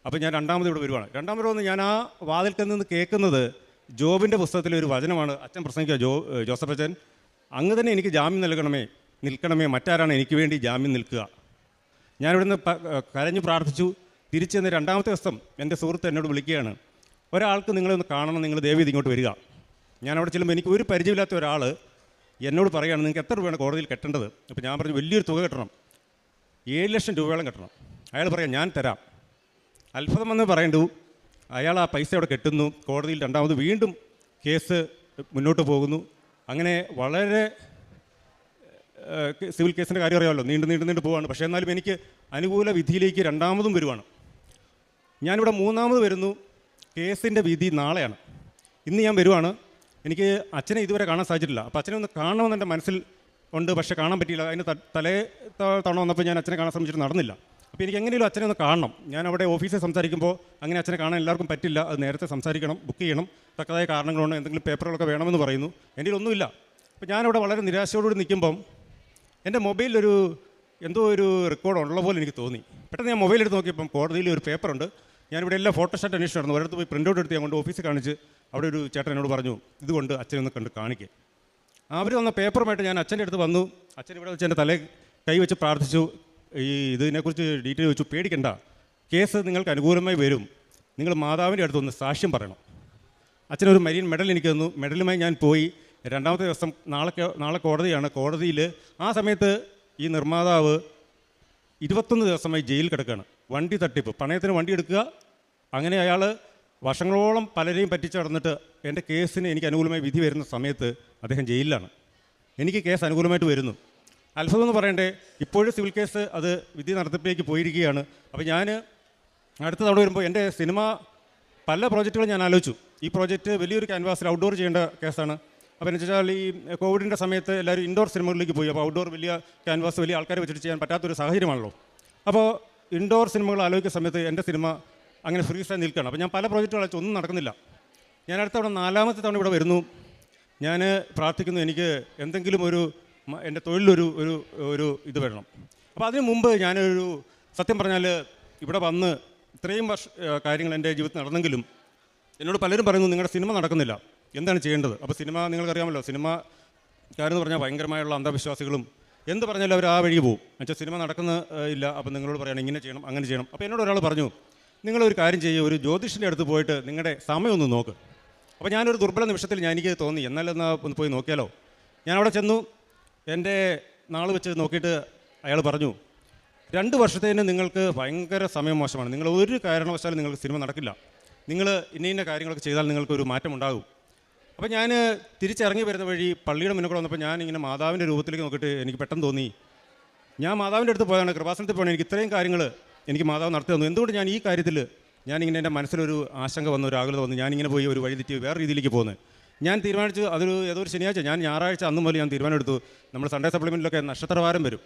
അപ്പോൾ ഞാൻ രണ്ടാമത് ഇവിടെ വരുവാണ്. രണ്ടാമത് വന്ന് ഞാൻ ആ വാതിൽക്കൽ നിന്ന് കേൾക്കുന്നത് ജോബിൻ്റെ പുസ്തകത്തിലെ ഒരു വചനമാണ്. അച്ഛൻ പ്രസംഗിക്കുക, ജോസഫ് അച്ഛൻ, അങ്ങ് തന്നെ എനിക്ക് ജാമ്യം നൽകണമേ, നിൽക്കണമേ, മറ്റാരാണ് എനിക്ക് വേണ്ടി ജാമ്യം നിൽക്കുക. ഞാനിവിടുന്ന് കരഞ്ഞു പ്രാർത്ഥിച്ചു. തിരിച്ചു ചെന്ന് രണ്ടാമത്തെ ദിവസം എൻ്റെ സുഹൃത്ത് എന്നോട് വിളിക്കുകയാണ്, ഒരാൾക്ക് നിങ്ങളൊന്ന് കാണണം, നിങ്ങൾ ദയവ് ഇങ്ങോട്ട് വരിക. ഞാൻ അവിടെ ചെല്ലുമ്പോൾ എനിക്ക് ഒരു പരിചയമില്ലാത്ത ഒരാൾ എന്നോട് പറയുകയാണ്, നിങ്ങൾക്ക് എത്ര രൂപയാണ് കോടതിയിൽ കെട്ടേണ്ടത്? അപ്പോൾ ഞാൻ പറഞ്ഞു, വലിയൊരു തുക കെട്ടണം, 7 ലക്ഷം രൂപയോളം കെട്ടണം. അയാൾ പറയാം, ഞാൻ തരാം. അത്ഭുതം എന്ന് പറയേണ്ടു, അയാൾ ആ പൈസ അവിടെ കെട്ടുന്നു. കോടതിയിൽ രണ്ടാമത് വീണ്ടും കേസ് മുന്നോട്ട് പോകുന്നു. അങ്ങനെ വളരെ സിവിൽ കേസിൻ്റെ കാര്യം അറിയാമല്ലോ, നീണ്ടു പോവാണ്. പക്ഷേ എന്നാലും എനിക്ക് അനുകൂല വിധിയിലേക്ക് രണ്ടാമതും വരുവാണ്. ഞാനിവിടെ മൂന്നാമത് വരുന്നു. കേസിൻ്റെ വിധി നാളെയാണ്. ഇന്ന് ഞാൻ വരുവാണ്. എനിക്ക് അച്ഛനെ ഇതുവരെ കാണാൻ സാധിച്ചിട്ടില്ല. അപ്പോൾ അച്ഛനെ ഒന്ന് കാണണമെന്ന് എൻ്റെ മനസ്സിൽ ഉണ്ട്, പക്ഷേ കാണാൻ പറ്റിയില്ല. അതിന് തലേ തവണ വന്നപ്പോൾ ഞാൻ അച്ഛനെ കാണാൻ ശ്രമിച്ചിട്ട് നടന്നില്ല. അപ്പോൾ എനിക്ക് എങ്ങനെയും അച്ഛനെ ഒന്ന് കാണണം. ഞാൻ അവിടെ ഓഫീസിൽ സംസാരിക്കുമ്പോൾ അങ്ങനെ അച്ഛനെ കാണാൻ എല്ലാവർക്കും പറ്റില്ല, അത് നേരത്തെ സംസാരിക്കണം, ബുക്ക് ചെയ്യണം, തക്കതായ കാരണങ്ങളുണ്ട്, എന്തെങ്കിലും പേപ്പറുകളൊക്കെ വേണമെന്ന് പറയുന്നു. എൻ്റെ ഒന്നുമില്ല. അപ്പോൾ ഞാനവിടെ വളരെ നിരാശയോടുകൂടി നിൽക്കുമ്പം എൻ്റെ മൊബൈലിലൊരു എന്തോ ഒരു റെക്കോർഡ് ഉള്ള പോലെ എനിക്ക് തോന്നി. പെട്ടെന്ന് ഞാൻ മൊബൈൽ എടുത്ത് നോക്കിയപ്പം കോടതിയിൽ ഒരു പേപ്പറുണ്ട്. ഞാനിവിടെ എല്ലാം ഫോട്ടോസ്റ്റാറ്റ് അന്വേഷിച്ച് നടന്നു. ഒരിടത്ത് പോയി പ്രിൻ്റ് ഔട്ട് എടുത്ത് ഞാൻ കൊണ്ട് ഓഫീസിൽ കാണിച്ച് അവിടെ ഒരു ചേട്ടൻ എന്നോട് പറഞ്ഞു, ഇതുകൊണ്ട് അച്ഛനൊന്ന് കണ്ട് കാണിക്കുക. അവർ വന്ന പേപ്പറുമായിട്ട് ഞാൻ അച്ഛൻ്റെ അടുത്ത് വന്നു. അച്ഛൻ ഇവിടെ വെച്ച് എൻ്റെ തലയിൽ കൈവച്ച് പ്രാർത്ഥിച്ചു. ഇതിനെക്കുറിച്ച് ഡീറ്റെയിൽ വെച്ചു. പേടിക്കണ്ട, കേസ് നിങ്ങൾക്ക് അനുകൂലമായി വരും, നിങ്ങൾ മാതാവിൻ്റെ അടുത്തൊന്ന് സാക്ഷ്യം പറയണം. അച്ഛനൊരു മരീൻ മെഡൽ എനിക്ക് തന്നു. മെഡലുമായി ഞാൻ പോയി. രണ്ടാമത്തെ ദിവസം നാളെ കോടതിയാണ്. കോടതിയിൽ ആ സമയത്ത് ഈ നിർമ്മാതാവ് 21 ദിവസമായി ജയിലിൽ കിടക്കുകയാണ്. വണ്ടി തട്ടിപ്പ്, പണയത്തിന് വണ്ടി എടുക്കുക, അങ്ങനെ അയാൾ വർഷങ്ങളോളം പലരെയും പറ്റിച്ച് നടന്നിട്ട് എൻ്റെ കേസിന് എനിക്ക് അനുകൂലമായി വിധി വരുന്ന സമയത്ത് അദ്ദേഹം ജയിലിലാണ്. എനിക്ക് കേസ് അനുകൂലമായിട്ട് വരുന്നു. അത്ഭുതം എന്ന് പറയണ്ടേ, ഇപ്പോഴും സിവിൽ കേസ് അത് വിധി നടത്തിപ്പിലേക്ക് പോയിരിക്കുകയാണ്. അപ്പോൾ ഞാൻ അടുത്ത തവണ വരുമ്പോൾ എൻ്റെ സിനിമ പല പ്രോജക്റ്റുകളും ഞാൻ ആലോചിച്ചു. ഈ പ്രോജക്റ്റ് വലിയൊരു ക്യാൻവാസിൽ ഔട്ട്ഡോർ ചെയ്യേണ്ട കേസാണ്. അപ്പോൾ എന്ന് വെച്ചാൽ ഈ കോവിഡിൻ്റെ സമയത്ത് എല്ലാവരും ഇൻഡോർ സിനിമകളിലേക്ക് പോയി. അപ്പോൾ ഔട്ട്ഡോർ വലിയ ക്യാൻവാസ് വലിയ ആൾക്കാരെ വെച്ചിട്ട് ചെയ്യാൻ പറ്റാത്തൊരു സാഹചര്യമാണല്ലോ. അപ്പോൾ ഇൻഡോർ സിനിമകൾ ആലോചിക്കുന്ന സമയത്ത് എൻ്റെ സിനിമ അങ്ങനെ ഫ്രീസായി നിൽക്കുകയാണ്. അപ്പോൾ ഞാൻ പല പ്രോജക്റ്റുകൾ ഒന്നും നടക്കുന്നില്ല. ഞാൻ അടുത്ത തവണ 4ാമത്തെ തവണ ഇവിടെ വരുന്നു. ഞാൻ പ്രാർത്ഥിക്കുന്നു, എനിക്ക് എന്തെങ്കിലും എൻ്റെ തൊഴിലൊരു ഒരു ഒരു ഇത് വരണം. അപ്പോൾ അതിന് മുമ്പ് ഞാനൊരു സത്യം പറഞ്ഞാൽ ഇവിടെ വന്ന് ഇത്രയും കാര്യങ്ങൾ എൻ്റെ ജീവിതത്തിൽ നടന്നെങ്കിലും എന്നോട് പലരും പറയുന്നു, നിങ്ങളുടെ സിനിമ നടക്കുന്നില്ല, എന്താണ് ചെയ്യേണ്ടത്? അപ്പോൾ സിനിമ നിങ്ങൾക്കറിയാമല്ലോ, സിനിമക്കാരെന്ന് പറഞ്ഞാൽ ഭയങ്കരമായുള്ള അന്ധവിശ്വാസികളും എന്ത് പറഞ്ഞാലും അവർ ആ വഴി പോകും. എന്നുവെച്ചാൽ സിനിമ ഇല്ല, അപ്പോൾ നിങ്ങളോട് പറയണം ഇങ്ങനെ ചെയ്യണം അങ്ങനെ ചെയ്യണം. അപ്പോൾ എന്നോട് ഒരാൾ പറഞ്ഞു, നിങ്ങളൊരു കാര്യം ചെയ്യുക, ഒരു ജ്യോതിഷൻ്റെ അടുത്ത് പോയിട്ട് നിങ്ങളുടെ സമയം ഒന്ന് നോക്ക്. അപ്പോൾ ഞാനൊരു ദുർബല നിമിഷത്തിൽ എനിക്ക് തോന്നി, എന്നാലെന്നാ ഒന്ന് പോയി നോക്കിയാലോ. ഞാൻ അവിടെ ചെന്നു. എൻ്റെ നാൾ വെച്ച് നോക്കിയിട്ട് അയാൾ പറഞ്ഞു, 2 വർഷത്തേന് നിങ്ങൾക്ക് ഭയങ്കര സമയം മോശമാണ്, നിങ്ങൾ ഒരു കാരണവശാലും നിങ്ങൾക്ക് സിനിമ നടക്കില്ല, നിങ്ങൾ ഇന്ന കാര്യങ്ങളൊക്കെ ചെയ്താൽ നിങ്ങൾക്കൊരു മാറ്റം ഉണ്ടാകും. അപ്പോൾ ഞാൻ തിരിച്ചിറങ്ങി വരുന്ന വഴി പള്ളിയുടെ മുന്നിൽ കൂടെ വന്നപ്പോൾ ഞാൻ ഇങ്ങനെ മാതാവിൻ്റെ രൂപത്തിലേക്ക് നോക്കിയിട്ട് എനിക്ക് പെട്ടെന്ന് തോന്നി, ഞാൻ മാതാവിൻ്റെ അടുത്ത് പോയാണ്, കൃപാസനത്തിൽ പോകണം, എനിക്ക് ഇത്രയും കാര്യങ്ങൾ എനിക്ക് മാതാവ് നടത്തി തന്നു, എന്തുകൊണ്ട് ഞാൻ ഈ കാര്യത്തിൽ ഞാനിങ്ങനെ എൻ്റെ മനസ്സിലൊരു ആശങ്ക വന്നു, ഒരു ആകുലത വന്നു, ഞാനിങ്ങനെ പോയി ഒരു വഴി തെറ്റി വേറെ രീതിയിലേക്ക് പോകുന്നത്. ഞാൻ തീരുമാനിച്ചു, ഏതോ ഒരു ശനിയാഴ്ച, ഞാൻ ഞായറാഴ്ച അന്ന് മുതൽ ഞാൻ തീരുമാനമെടുത്തു, നമ്മൾ സൺഡേ സപ്ലിമെൻറ്റിലൊക്കെ നക്ഷത്രവാരം വരും,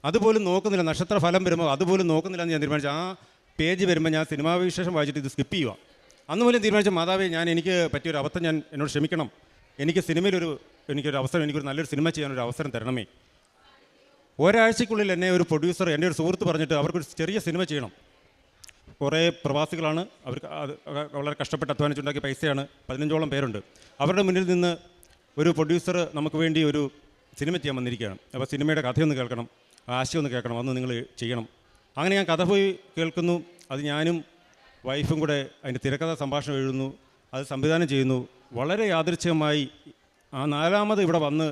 അതുപോലും നോക്കുന്നില്ല, നക്ഷത്ര ഫലം വരുമ്പോൾ അതുപോലും നോക്കുന്നില്ല എന്ന് ഞാൻ തീരുമാനിച്ചു. ആ പേജ് വരുമ്പോൾ ഞാൻ സിനിമാ വിശേഷം വായിച്ചിട്ട് ഇത് സ്കിപ്പ് ചെയ്യുക. അന്ന് പോലും തീരുമാനിച്ച, മാതാവേ, എനിക്ക് പറ്റിയൊരു അബദ്ധം, എന്നോട് ക്ഷമിക്കണം, എനിക്കൊരു അവസരം, എനിക്കൊരു നല്ലൊരു സിനിമ ചെയ്യാനൊരു അവസരം തരണമേ. ഒരാഴ്ചക്കുള്ളിൽ എന്നെ ഒരു പ്രൊഡ്യൂസർ, എൻ്റെ ഒരു സുഹൃത്ത് പറഞ്ഞിട്ട് അവർക്കൊരു ചെറിയ സിനിമ ചെയ്യണം. കുറേ പ്രവാസികളാണ്, അവർക്ക് വളരെ കഷ്ടപ്പെട്ട് അധ്വാനിച്ചുണ്ടാക്കിയ പൈസയാണ്, 15ഓളം പേരുണ്ട്. അവരുടെ മുന്നിൽ നിന്ന് ഒരു പ്രൊഡ്യൂസർ നമുക്ക് വേണ്ടി ഒരു സിനിമ ചെയ്യാൻ വന്നിരിക്കുകയാണ്. അപ്പോൾ സിനിമയുടെ കഥയൊന്ന് കേൾക്കണം, ആശയം ഒന്ന് കേൾക്കണം, അന്ന് നിങ്ങൾ ചെയ്യണം. അങ്ങനെ ഞാൻ കഥ പോയി കേൾക്കുന്നു. അത് ഞാനും വൈഫും കൂടെ അതിൻ്റെ തിരക്കഥ സംഭാഷണം എഴുതുന്നു, അത് സംവിധാനം ചെയ്യുന്നു. വളരെ യാദൃച്ഛികമായി ആ 4ാമത് ഇവിടെ വന്ന്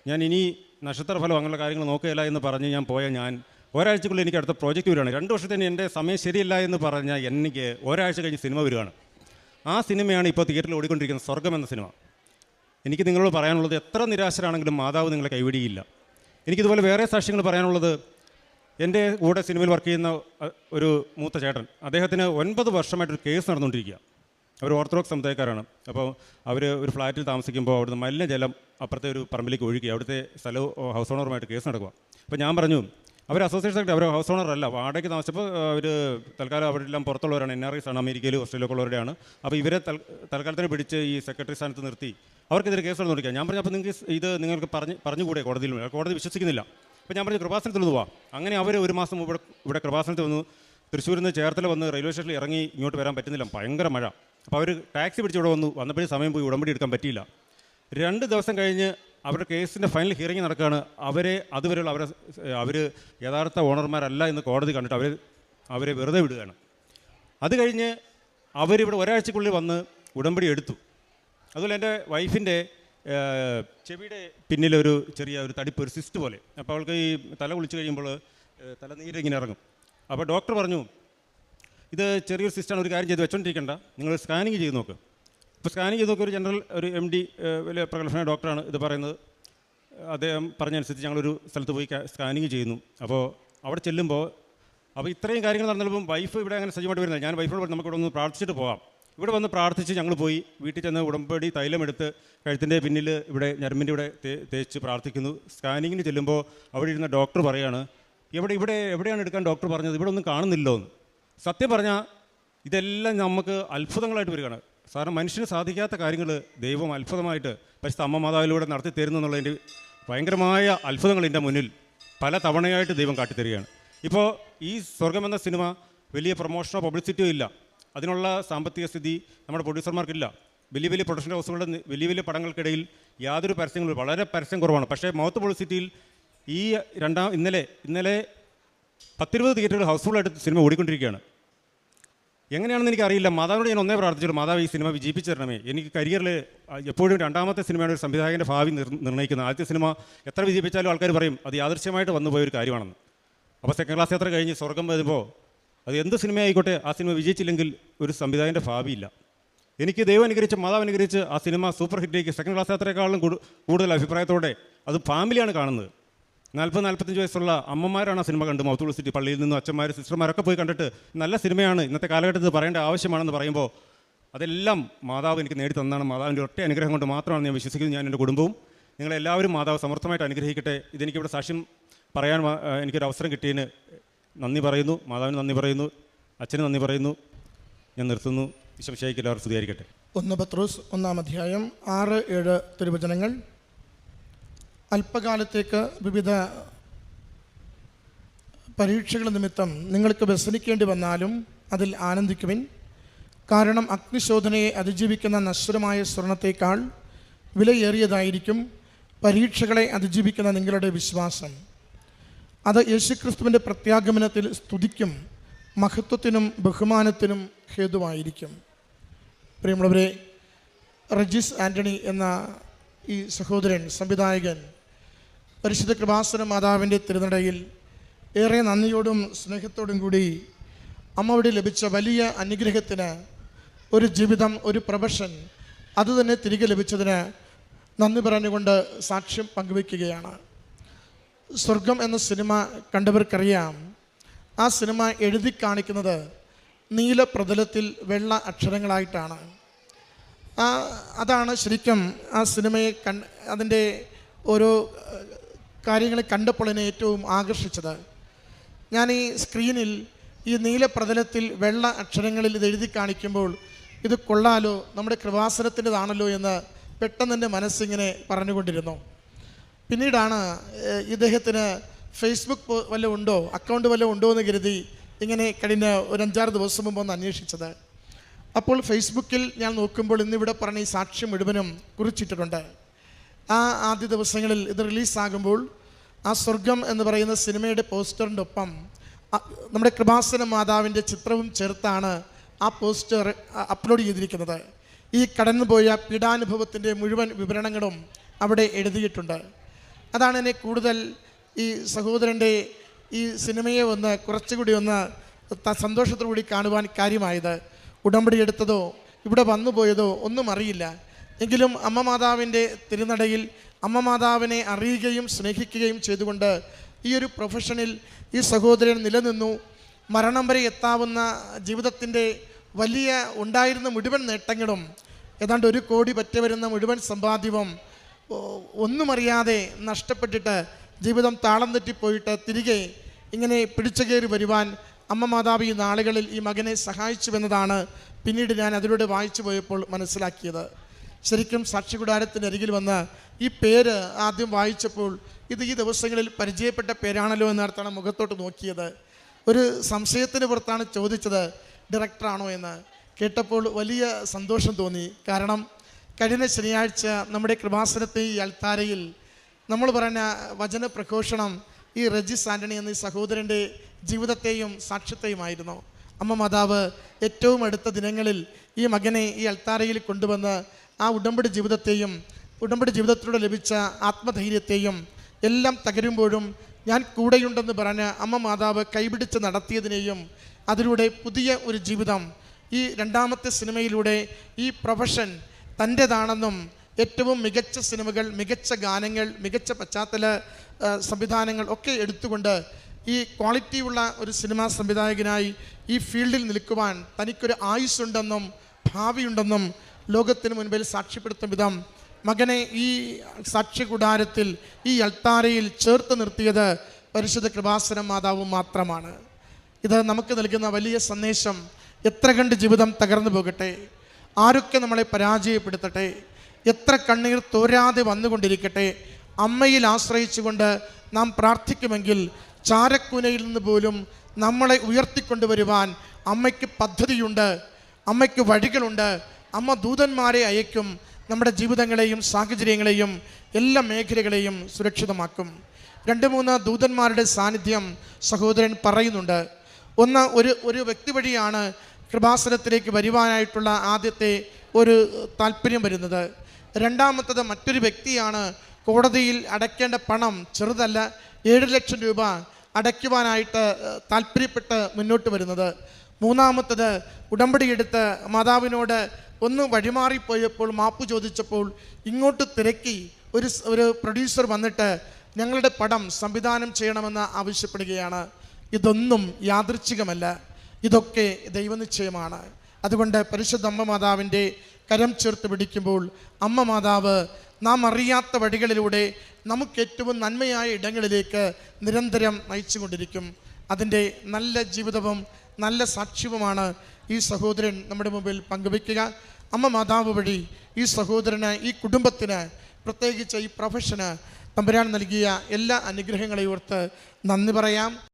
ഞാൻ ഇനി നക്ഷത്രഫലം അങ്ങനെയുള്ള കാര്യങ്ങൾ നോക്കുകയില്ല എന്ന് പറഞ്ഞ് ഞാൻ ഒരാഴ്ചക്കുള്ളിൽ എനിക്ക് അടുത്ത പ്രോജക്റ്റ് വരികയാണ്. 2 വർഷത്തിന് എൻ്റെ സമയം ശരിയല്ല എന്ന് പറഞ്ഞാൽ എനിക്ക് ഒരാഴ്ച കഴിഞ്ഞ് സിനിമ വരികയാണ്. ആ സിനിമയാണ് ഇപ്പോൾ തിയേറ്ററിൽ ഓടിക്കൊണ്ടിരിക്കുന്ന സ്വർഗം എന്ന സിനിമ. എനിക്ക് നിങ്ങളോട് പറയാനുള്ളത്, എത്ര നിരാശരാണെങ്കിലും മാതാവ് നിങ്ങളെ കൈവിടിയില്ല. എനിക്കിതുപോലെ വേറെ സാക്ഷ്യങ്ങൾ പറയാനുള്ളത്, എൻ്റെ കൂടെ സിനിമയിൽ വർക്ക് ചെയ്യുന്ന ഒരു മൂത്ത ചേട്ടൻ, അദ്ദേഹത്തിന് 9 വർഷമായിട്ടൊരു കേസ് നടന്നുകൊണ്ടിരിക്കുക. അവർ ഓർത്തഡോക്സ് സമുദായക്കാരാണ്. അപ്പോൾ അവർ ഒരു ഫ്ലാറ്റിൽ താമസിക്കുമ്പോൾ അവിടുന്ന് മലിനജലം അപ്പുറത്തെ ഒരു പറമ്പിലേക്ക് ഒഴുകി, അവിടുത്തെ സ്ഥലവും ഹൗസ് ഓണറുമായിട്ട് കേസ് നടക്കുക. അപ്പോൾ ഞാൻ പറഞ്ഞു, അവർ അസോസിയേഷൻ സെക്രട്ടറി, അവർ ഹൗസ് ഓണറല്ല, വാടകയ്ക്ക് താമസിച്ചപ്പോൾ അവർ തൽക്കാലം അവരെല്ലാം പുറത്തുള്ളവരാണ്, NRIs ആണ്, അമേരിക്കയിലും ഓസ്ട്രേലിയയൊക്കെ ഉള്ളവരുടെയാണ്. അപ്പോൾ ഇവരെ തൽക്കാലത്തിന് പിടിച്ച് ഈ സെക്രട്ടറി സ്ഥാനത്ത് നിർത്തി അവർക്കെതിരെ കേസ് നടന്നുകൊണ്ടിരിക്കുക. ഞാൻ പറഞ്ഞു, അപ്പോൾ നിങ്ങൾക്ക് പറഞ്ഞുകൂടെ കോടതിയിൽ? കോടതി വിശ്വസിക്കുന്നില്ല. അപ്പോൾ ഞാൻ പറഞ്ഞു, കൃപാസനത്തിൽ ഒന്ന് പോവാം. അങ്ങനെ അവർ 1 മാസം ഇവിടെ കൃപാസനത്തിൽ വന്നു. തൃശ്ശൂരിൽ നിന്ന് ചേർത്തല വന്ന് റെയിൽവേ സ്റ്റേഷനിൽ ഇറങ്ങി ഇങ്ങോട്ട് വരാൻ പറ്റുന്നില്ല, ഭയങ്കര മഴ. അപ്പോൾ അവർ ടാക്സി പിടിച്ച് ഇവിടെ വന്നപ്പോഴും സമയം പോയി, ഉടമ്പടി എടുക്കാൻ പറ്റിയില്ല. 2 ദിവസം കഴിഞ്ഞ് അവരുടെ കേസിൻ്റെ ഫൈനൽ ഹിയറിംഗ് നടക്കുകയാണ്. അതുവരെയുള്ള അവർ യഥാർത്ഥ ഓണർമാരല്ല എന്ന് കോടതി കണ്ടിട്ട് അവരെ വെറുതെ വിടുകയാണ്. അത് കഴിഞ്ഞ് അവരിവിടെ ഒരാഴ്ചക്കുള്ളിൽ വന്ന് ഉടമ്പടി എടുത്തു. അതുപോലെ എൻ്റെ വൈഫിൻ്റെ ചെവിയുടെ പിന്നിലൊരു ചെറിയ തടിപ്പ്, ഒരു സിസ്റ്റ് പോലെ. അപ്പോൾ അവൾക്ക് ഈ തല കുളിച്ച് കഴിയുമ്പോൾ തലനീര് ഇങ്ങനെ ഇറങ്ങും. അപ്പോൾ ഡോക്ടർ പറഞ്ഞു, ഇത് ചെറിയൊരു സിസ്റ്റാണ്, ഒരു കാര്യം ചെയ്ത് വെച്ചോണ്ടിരിക്കേണ്ട, നിങ്ങൾ സ്കാനിങ് ചെയ്ത് നോക്ക്. ഇപ്പോൾ സ്കാനിങ് ചെയ്ത് നോക്കി. ഒരു ജനറൽ ഒരു MD വലിയ പ്രഗത്ഭനായ ഡോക്ടറാണ് ഇത് പറയുന്നത്. അദ്ദേഹം പറഞ്ഞനുസരിച്ച് ഞങ്ങളൊരു സ്ഥലത്ത് പോയി സ്കാനിങ് ചെയ്യുന്നു. അപ്പോൾ അവിടെ ചെല്ലുമ്പോൾ ഇത്രയും കാര്യങ്ങൾ നടന്നപ്പോൾ വൈഫ് ഇവിടെ അങ്ങനെ സജീവമായിട്ട് വരുന്നില്ല. ഞാൻ വൈഫിനോട് പറഞ്ഞു, നമുക്ക് ഇവിടെ ഒന്ന് പ്രാർത്ഥിച്ചിട്ട് പോകാം. ഇവിടെ വന്ന് പ്രാർത്ഥിച്ച് ഞങ്ങൾ പോയി. വീട്ടിൽ ചെന്ന് ഉടമ്പടി തൈലമെടുത്ത് കഴുത്തിൻ്റെ പിന്നിൽ ഇവിടെ ഞരമ്പിൻ്റെ ഇവിടെ തേച്ച് പ്രാർത്ഥിക്കുന്നു. സ്കാനിങ്ങിന് ചെല്ലുമ്പോൾ അവിടെ ഇരുന്ന ഡോക്ടർ പറയാണ്, എവിടെയാണ് എടുക്കാൻ ഡോക്ടർ പറഞ്ഞത്, ഇവിടെ ഒന്നും കാണുന്നില്ലോ എന്ന്. സത്യം പറഞ്ഞാൽ ഇതെല്ലാം നമുക്ക് അത്ഭുതങ്ങളായിട്ട് വരികയാണ്. കാരണം മനുഷ്യന് സാധിക്കാത്ത കാര്യങ്ങൾ ദൈവം അത്ഭുതമായിട്ട് പരിശുദ്ധ അമ്മ മാതാവിലൂടെ നടത്തി തരുന്നു എന്നുള്ളതിൻ്റെ ഭയങ്കരമായ അത്ഭുതങ്ങൾ എൻ്റെ മുന്നിൽ പല തവണയായിട്ട് ദൈവം കാട്ടിത്തരികയാണ്. ഇപ്പോൾ ഈ സ്വർഗം എന്ന സിനിമ വലിയ പ്രൊമോഷനോ പബ്ലിസിറ്റിയോ ഇല്ല. അതിനുള്ള സാമ്പത്തിക സ്ഥിതി നമ്മുടെ പ്രൊഡ്യൂസർമാർക്കില്ല. വലിയ പ്രൊഡക്ഷൻ ഹൗസുകളുടെ വലിയ പടങ്ങൾക്കിടയിൽ യാതൊരു പരസ്യങ്ങളും, വളരെ പരസ്യം കുറവാണ്. പക്ഷേ മൗത്ത് പബ്ലിസിറ്റിയിൽ ഈ ഇന്നലെ 10-20 തിയേറ്ററുകൾ ഹൗസ്ഫുള്ളായിട്ട് സിനിമ ഓടിക്കൊണ്ടിരിക്കുകയാണ്. എങ്ങനെയാണെന്ന് എനിക്കറിയില്ല. മാതാവിനോട് ഞാൻ ഒന്നേ പ്രാർത്ഥിച്ചുള്ളൂ, മാതാവ് ഈ സിനിമ വിജയിപ്പിച്ചു തരണമേ. എനിക്ക് കരിയറിൽ എപ്പോഴും രണ്ടാമത്തെ സിനിമയാണ് ഒരു സംവിധായകൻ്റെ ഭാവി നിർണ്ണയിക്കുന്നത്. ആദ്യത്തെ സിനിമ എത്ര വിജയിപ്പിച്ചാലും ആൾക്കാർ പറയും അത് യാദൃശ്യമായിട്ട് വന്നുപോയൊരു കാര്യമാണെന്ന്. അപ്പോൾ സെക്കൻഡ് ക്ലാസ് യാത്ര കഴിഞ്ഞ് സ്വർഗം വരുമ്പോൾ അത് എന്ത് സിനിമയായിക്കോട്ടെ, ആ സിനിമ വിജയിച്ചില്ലെങ്കിൽ ഒരു സംവിധായകൻ്റെ ഭാവിയില്ല. എനിക്ക് ദൈവം അനുഗ്രഹിച്ച്, മാതാവ് അനുഗ്രഹിച്ച് ആ സിനിമ സൂപ്പർ ഹിറ്റിലേക്ക് സെക്കൻഡ് ക്ലാസ് യാത്രയെക്കാളും കൂടുതൽ അഭിപ്രായത്തോടെ അത് ഫാമിലിയാണ് കാണുന്നത്. 40-45 വയസ്സുള്ള അമ്മമാരാണ് ആ സിനിമ കണ്ട് മൗത്ത് പബ്ലിസിറ്റി പള്ളിയിൽ നിന്നും അച്ഛന്മാർ സിസ്റ്റർമാരൊക്കെ പോയി കണ്ടിട്ട് നല്ല സിനിമയാണ്, ഇന്നത്തെ കാലഘട്ടത്തിൽ പറയേണ്ട ആവശ്യമാണെന്ന് പറയുമ്പോൾ അതെല്ലാം മാതാവ് എനിക്ക് നേടി തന്നാണ്. മാതാവിൻ്റെ ഒറ്റ അനുഗ്രഹം കൊണ്ട് മാത്രമാണ് ഞാൻ വിശ്വസിക്കുന്നത്. ഞാൻ എൻ്റെ കുടുംബവും നിങ്ങളെല്ലാവരും മാതാവ് സമർത്ഥമായിട്ട് അനുഗ്രഹിക്കട്ടെ. ഇതെനിക്കിവിടെ സാക്ഷ്യം പറയാൻ എനിക്കൊരു അവസരം കിട്ടിയതിന് നന്ദി പറയുന്നു. മാതാവിന് നന്ദി പറയുന്നു, അച്ഛന് നന്ദി പറയുന്നു. ഞാൻ നിർത്തുന്നു. ഈശോമിശിഹായ്ക്ക് എല്ലാവരും സ്തുതിയായിരിക്കട്ടെ. 1 പത്രോസ് 1-ാം 6-7 തിരുവചനങ്ങൾ. അല്പകാലത്തേക്ക് വിവിധ പരീക്ഷകൾ നിമിത്തം നിങ്ങൾക്ക് വ്യസനിക്കേണ്ടി വന്നാലും അതിൽ ആനന്ദിക്കുവിൻ. കാരണം അഗ്നിശോധനയെ അതിജീവിക്കുന്ന നശ്വരമായ സ്വർണത്തേക്കാൾ വിലയേറിയതായിരിക്കും പരീക്ഷകളെ അതിജീവിക്കുന്ന നിങ്ങളുടെ വിശ്വാസം. അത് യേശുക്രിസ്തുവിൻ്റെ പ്രത്യാഗമനത്തിൽ സ്തുതിക്കും മഹത്വത്തിനും ബഹുമാനത്തിനും ഹേതുവായിരിക്കും. പ്രിയമുള്ളവരെ, റെജിസ് ആൻ്റണി എന്ന ഈ സഹോദരൻ, സംവിധായകൻ, പരിശുദ്ധ കൃപാസന മാതാവിൻ്റെ തിരുനടയിൽ ഏറെ നന്ദിയോടും സ്നേഹത്തോടും കൂടി അമ്മയുടെ ലഭിച്ച വലിയ അനുഗ്രഹത്തിന്, ഒരു ജീവിതം, ഒരു പ്രൊഫഷൻ അതുതന്നെ തിരികെ ലഭിച്ചതിന് നന്ദി പറഞ്ഞുകൊണ്ട് സാക്ഷ്യം പങ്കുവയ്ക്കുകയാണ്. സ്വർഗം എന്ന സിനിമ കണ്ടവർക്കറിയാം, ആ സിനിമ എഴുതി കാണിക്കുന്നത് നീല പ്രതലത്തിൽ വെള്ള അക്ഷരങ്ങളായിട്ടാണ്. അതാണ് ശരിക്കും ആ സിനിമയെ അതിൻ്റെ ഓരോ കാര്യങ്ങളെ കണ്ടപ്പോൾ എന്നെ ഏറ്റവും ആകർഷിച്ചത്. ഞാൻ ഈ സ്ക്രീനിൽ ഈ നീല പ്രതലത്തിൽ വെള്ള അക്ഷരങ്ങളിൽ ഇത് എഴുതി കാണിക്കുമ്പോൾ ഇത് കൊള്ളാലോ, നമ്മുടെ കൃപാസനത്തിൻ്റെതാണല്ലോ എന്ന് പെട്ടെന്ന് എൻ്റെ മനസ്സിങ്ങനെ പറഞ്ഞുകൊണ്ടിരുന്നു. പിന്നീടാണ് ഇദ്ദേഹത്തിന് ഫേസ്ബുക്ക് വല്ലതും ഉണ്ടോ, അക്കൗണ്ട് വല്ലതും ഉണ്ടോ എന്ന് കരുതി ഇങ്ങനെ കഴിഞ്ഞ ഒരു 5-6 ദിവസം മുമ്പ് ഒന്ന് അന്വേഷിച്ചത്. അപ്പോൾ ഫേസ്ബുക്കിൽ ഞാൻ നോക്കുമ്പോൾ ഇന്നിവിടെ പറഞ്ഞ ഈ സാക്ഷ്യം മുഴുവനും കുറിച്ചിട്ടിട്ടുണ്ട്. ആ ആദ്യ ദിവസങ്ങളിൽ ഇത് റിലീസാകുമ്പോൾ ആ സ്വർഗം എന്ന് പറയുന്ന സിനിമയുടെ പോസ്റ്ററിൻ്റെ ഒപ്പം നമ്മുടെ കൃപാസന മാതാവിൻ്റെ ചിത്രവും ചേർത്താണ് ആ പോസ്റ്റർ അപ്ലോഡ് ചെയ്തിരിക്കുന്നത്. ഈ കടന്നുപോയ പീഡാനുഭവത്തിൻ്റെ മുഴുവൻ വിവരണങ്ങളും അവിടെ എഴുതിയിട്ടുണ്ട്. അതാണ് എന്നെ കൂടുതൽ ഈ സഹോദരൻ്റെ ഈ സിനിമയെ കുറച്ചുകൂടി സന്തോഷത്തോടുകൂടി കാണുവാൻ കാര്യമായത്. ഉടമ്പടി എടുത്തതോ ഇവിടെ വന്നുപോയതോ ഒന്നും അറിയില്ല. എങ്കിലും അമ്മ മാതാവിൻ്റെ തിരുനടയിൽ അമ്മ മാതാവിനെ അറിയുകയും സ്നേഹിക്കുകയും ചെയ്തുകൊണ്ട് ഈ ഒരു പ്രൊഫഷനിൽ ഈ സഹോദരൻ നിലനിന്നു. മരണം വരെ എത്താവുന്ന ജീവിതത്തിൻ്റെ വലിയ ഉണ്ടായിരുന്ന മുഴുവൻ നേട്ടങ്ങളും, ഏതാണ്ട് 1 കോടി പറ്റ വരുന്ന മുഴുവൻ സമ്പാദ്യവും ഒന്നും അറിയാതെ നഷ്ടപ്പെട്ടിട്ട് ജീവിതം താളം തെറ്റിപ്പോയിട്ട് തിരികെ ഇങ്ങനെ പിടിച്ചു കയറി വരുവാൻ അമ്മ മാതാവ് ഈ നാളുകളിൽ ഈ മകനെ സഹായിച്ചുവെന്നതാണ് പിന്നീട് ഞാൻ അതിലൂടെ വായിച്ചു പോയപ്പോൾ മനസ്സിലാക്കിയത്. ശരിക്കും സാക്ഷികൂടാരത്തിൻ്റെ അരികിൽ വന്ന് ഈ പേര് ആദ്യം വായിച്ചപ്പോൾ ഇത് ഈ ദിവസങ്ങളിൽ പരിചയപ്പെട്ട പേരാണല്ലോ എന്നർത്ഥമാണ് മുഖത്തോട്ട് നോക്കിയത്. ഒരു സംശയത്തിന് പുറത്താണ് ചോദിച്ചത്, ഡയറക്ടറാണോ എന്ന്. കേട്ടപ്പോൾ വലിയ സന്തോഷം തോന്നി. കാരണം കഴിഞ്ഞ ശനിയാഴ്ച നമ്മുടെ കൃപാസനത്തെ ഈ അൾത്താരയിൽ നമ്മൾ പറഞ്ഞ വചന പ്രഘോഷണം ഈ റെജിസ് ആൻ്റണി എന്ന ഈ സഹോദരൻ്റെ ജീവിതത്തെയും സാക്ഷ്യത്തെയുമായിരുന്നു. അമ്മ മാതാവ് ഏറ്റവും അടുത്ത ദിനങ്ങളിൽ ഈ മകനെ ഈ അൾത്താരയിൽ കൊണ്ടുവന്ന് ആ ഉടമ്പടി ജീവിതത്തെയും ഉടമ്പടി ജീവിതത്തിലൂടെ ലഭിച്ച ആത്മധൈര്യത്തെയും എല്ലാം തകരുമ്പോഴും ഞാൻ കൂടെയുണ്ടെന്ന് പറഞ്ഞ് അമ്മ മാതാവ് കൈപിടിച്ച് നടത്തിയതിനെയും അതിലൂടെ പുതിയ ഒരു ജീവിതം ഈ രണ്ടാമത്തെ സിനിമയിലൂടെ ഈ പ്രൊഫഷൻ തൻ്റേതാണെന്നും ഏറ്റവും മികച്ച സിനിമകൾ, മികച്ച ഗാനങ്ങൾ, മികച്ച പശ്ചാത്തല സംവിധാനങ്ങൾ ഒക്കെ എടുത്തുകൊണ്ട് ഈ ക്വാളിറ്റിയുള്ള ഒരു സിനിമാ സംവിധായകനായി ഈ ഫീൽഡിൽ നിൽക്കുവാൻ തനിക്കൊരു ആയുസ്സുണ്ടെന്നും ഭാവിയുണ്ടെന്നും ലോകത്തിന് മുൻപിൽ സാക്ഷ്യപ്പെടുത്തും വിധം മകനെ ഈ സാക്ഷ്യകൂടാരത്തിൽ ഈ അൾത്താരയിൽ ചേർത്ത് നിർത്തിയത് പരിശുദ്ധ കൃപാസനം മാതാവും മാത്രമാണ്. ഇത് നമുക്ക് നൽകുന്ന വലിയ സന്ദേശം, എത്ര കണ്ട് ജീവിതം തകർന്നു പോകട്ടെ, ആരൊക്കെ നമ്മളെ പരാജയപ്പെടുത്തട്ടെ, എത്ര കണ്ണീർ തോരാതെ വന്നുകൊണ്ടിരിക്കട്ടെ, അമ്മയിൽ ആശ്രയിച്ചുകൊണ്ട് നാം പ്രാർത്ഥിക്കുമെങ്കിൽ ചാരക്കൂനയിൽ നിന്ന് പോലും നമ്മളെ ഉയർത്തിക്കൊണ്ടുവരുവാൻ അമ്മയ്ക്ക് പദ്ധതിയുണ്ട്, അമ്മയ്ക്ക് വഴികളുണ്ട്. അമ്മ ദൂതന്മാരെ അയക്കും, നമ്മുടെ ജീവിതങ്ങളെയും സാഹചര്യങ്ങളെയും എല്ലാ മേഖലകളെയും സുരക്ഷിതമാക്കും. 2-3 ദൂതന്മാരുടെ സാന്നിധ്യം സഹോദരൻ പറയുന്നുണ്ട്. ഒന്ന്, ഒരു വ്യക്തി വഴിയാണ് കൃപാസനത്തിലേക്ക് വരുവാനായിട്ടുള്ള ആദ്യത്തെ ഒരു താല്പര്യം വരുന്നത്. രണ്ടാമത്തത് മറ്റൊരു വ്യക്തിയാണ് കോടതിയിൽ അടയ്ക്കേണ്ട പണം ചെറുതല്ല, 7 ലക്ഷം രൂപ അടയ്ക്കുവാനായിട്ട് താല്പര്യപ്പെട്ട് മുന്നോട്ട് വരുന്നത്. മൂന്നാമത്തത് ഉടമ്പടിയെടുത്ത് മാതാവിനോട് ഒന്ന് വഴിമാറിപ്പോയപ്പോൾ മാപ്പ് ചോദിച്ചപ്പോൾ ഇങ്ങോട്ട് തിരക്കി ഒരു പ്രൊഡ്യൂസർ വന്നിട്ട് ഞങ്ങളുടെ പടം സംവിധാനം ചെയ്യണമെന്ന് ആവശ്യപ്പെടുകയാണ്. ഇതൊന്നും യാദൃച്ഛികമല്ല, ഇതൊക്കെ ദൈവനിശ്ചയമാണ്. അതുകൊണ്ട് പരിശുദ്ധ അമ്മ മാതാവിൻ്റെ കരം ചേർത്ത് പിടിക്കുമ്പോൾ അമ്മ മാതാവ് നാം അറിയാത്ത വഴികളിലൂടെ നമുക്ക് ഏറ്റവും നന്മയായ ഇടങ്ങളിലേക്ക് നിരന്തരം നയിച്ചുകൊണ്ടിരിക്കും. അതിൻ്റെ നല്ല ജീവിതവും നല്ല സാക്ഷ്യവുമാണ് ഈ സഹോദരൻ നമ്മുടെ മുമ്പിൽ പങ്കുവയ്ക്കുക. അമ്മ മാതാവ് വഴി ഈ സഹോദരന്, ഈ കുടുംബത്തിന്, പ്രത്യേകിച്ച് ഈ പ്രൊഫഷന് തമ്പുരാൻ നൽകിയ എല്ലാ അനുഗ്രഹങ്ങളെയും ഓർത്ത് നന്ദി പറയാം.